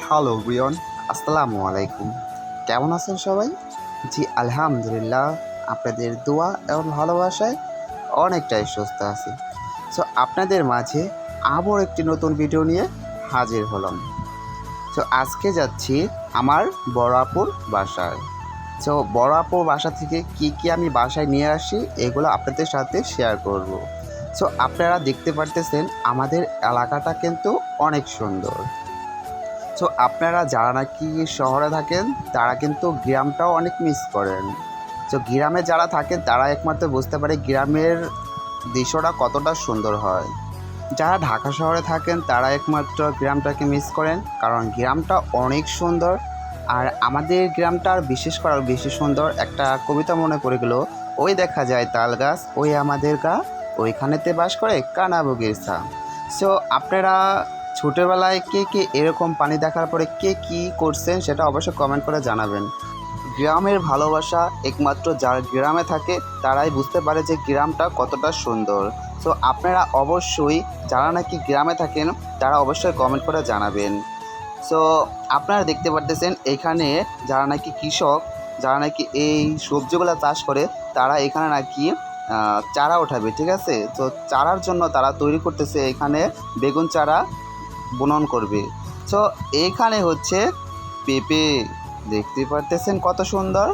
Hello Brian, আসসালামু আলাইকুম। কেমন আছেন সবাই? জি আলহামদুলিল্লাহ, আপনাদের দোয়া এবং ভালোবাসায় অনেকটাই সুস্থ আছি। সো আপনাদের মাঝে আবার একটি নতুন ভিডিও নিয়ে হাজির হলাম। সো আজকে যাচ্ছি আমার বড় আপুর বাসায়। সো বড় আপুর বাসা থেকে কি আমি বাসায় নিয়ে আসি এগুলো আপনাদের সাথে শেয়ার করব। সো আপনারা দেখতে পারতেছেন আমাদের এলাকাটা কিন্তু অনেক সুন্দর। সো আপনারা যারা নাকি শহরে থাকেন তারা কিন্তু গ্রামটাও অনেক মিস করেন। সো গ্রামে যারা থাকেন তারা একমাত্র বুঝতে পারে গ্রামের দৃশ্যটা কতটা সুন্দর হয়। যারা ঢাকা শহরে থাকেন তারা একমাত্র গ্রামটাকে মিস করেন, কারণ গ্রামটা অনেক সুন্দর। আর আমাদের গ্রামটা আর বিশেষ করে আরও বেশি সুন্দর। একটা কবিতা মনে পড়ে গেল, ওই দেখা যায় তাল গাছ, ওই আমাদের গা, ওইখানেতে বাস করে কানাবগির ছা। সো আপনারা ছোটোবেলায় কে এরকম পানি দেখার পরে কে কী করছেন সেটা অবশ্যই কমেন্ট করে জানাবেন। গ্রামের ভালোবাসা একমাত্র যারা গ্রামে থাকে তারাই বুঝতে পারে যে গ্রামটা কতটা সুন্দর। সো আপনারা অবশ্যই যারা নাকি গ্রামে থাকেন তারা অবশ্যই কমেন্ট করে জানাবেন। সো আপনারা দেখতে পারতেছেন এখানে যারা নাকি কৃষক, যারা নাকি এই সবজিগুলো চাষ করে তারা এখানে নাকি চারা ওঠাবে, ঠিক আছে? তো চারার জন্য তারা তৈরি করতেছে, এখানে বেগুন চারা বুনন করবে। সো এইখানে হচ্ছে পেঁপে, দেখতে পারতেছেন কত সুন্দর।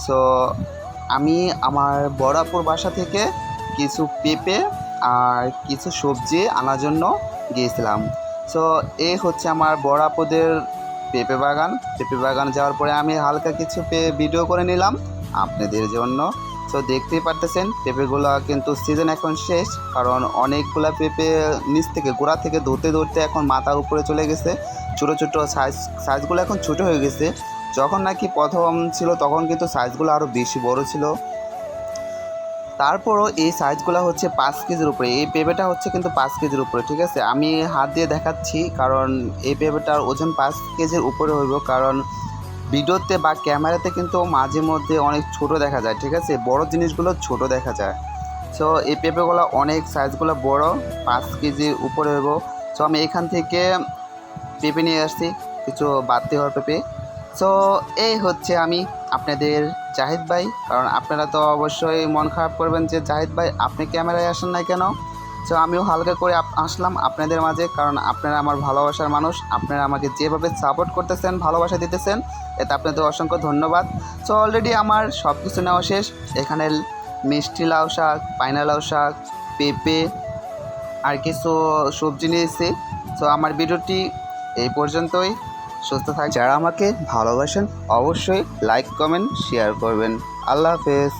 সো আমি আমার বড়াপুর বাসা থেকে কিছু পেঁপে আর কিছু সবজি আনার জন্য গিয়েছিলাম। সো এই হচ্ছে আমার বড়াপুদের পেঁপে বাগান। পেঁপে বাগান যাওয়ার পরে আমি হালকা কিছু ভিডিও করে নিলাম আপনাদের জন্য। সো দেখতেই পারতেছেন পেঁপেগুলো কিন্তু সিজন এখন শেষ, কারণ অনেকগুলা পেঁপে নিচ থেকে গোড়া থেকে ধরতে এখন মাথার উপরে চলে গেছে। ছোটো ছোটো সাইজগুলো এখন ছোটো হয়ে গেছে। যখন নাকি প্রথম ছিল তখন কিন্তু সাইজগুলো আরও বেশি বড় ছিল। তারপরও এই সাইজগুলো হচ্ছে 5 কেজির উপরে। এই পেঁপেটা হচ্ছে কিন্তু 5 কেজির উপরে, ঠিক আছে? আমি হাত দিয়ে দেখাচ্ছি কারণ এই পেঁপেটার ওজন 5 কেজির উপরে হইব, কারণ ভিডিওতে বা ক্যামেরাতে কিন্তু মাঝে মধ্যে অনেক ছোট দেখা যায়, ঠিক আছে? বড় জিনিসগুলো ছোট দেখা যায়। সো এই পেঁপেগুলো অনেক সাইজগুলো বড়, 5 কেজির উপরে হইব। সো আমি এখান থেকে পেঁপে নিয়ে আসছি, কিছু বাড়তি হওয়ার পেঁপে। সো এই হচ্ছে আমি আপনাদের জাহিদ ভাই, কারণ আপনারা তো অবশ্যই মন খারাপ করবেন যে জাহিদ ভাই আপনি ক্যামেরায় আসেন না কেন। সো আমিও হালকা করে আসলাম আপনাদের মাঝে, কারণ আপনারা আমার ভালোবাসার মানুষ। আপনারা আমাকে যেভাবে সাপোর্ট করতেছেন, ভালোবাসা দিতেছেন, এতে আপনাদের অসংখ্য ধন্যবাদ। সো অলরেডি আমার সব কিছু নেওয়া শেষ। এখানে মিষ্টি লাউ শাক, পাইনা লাউ শাক, পেঁপে আর কিছু সবজি নিয়েছি। সো আমার ভিডিওটি এই পর্যন্তই। সুস্থ থাক। যারা আমাকে ভালোবাসেন অবশ্যই লাইক, কমেন্ট, শেয়ার করবেন। আল্লাহ হাফেজ।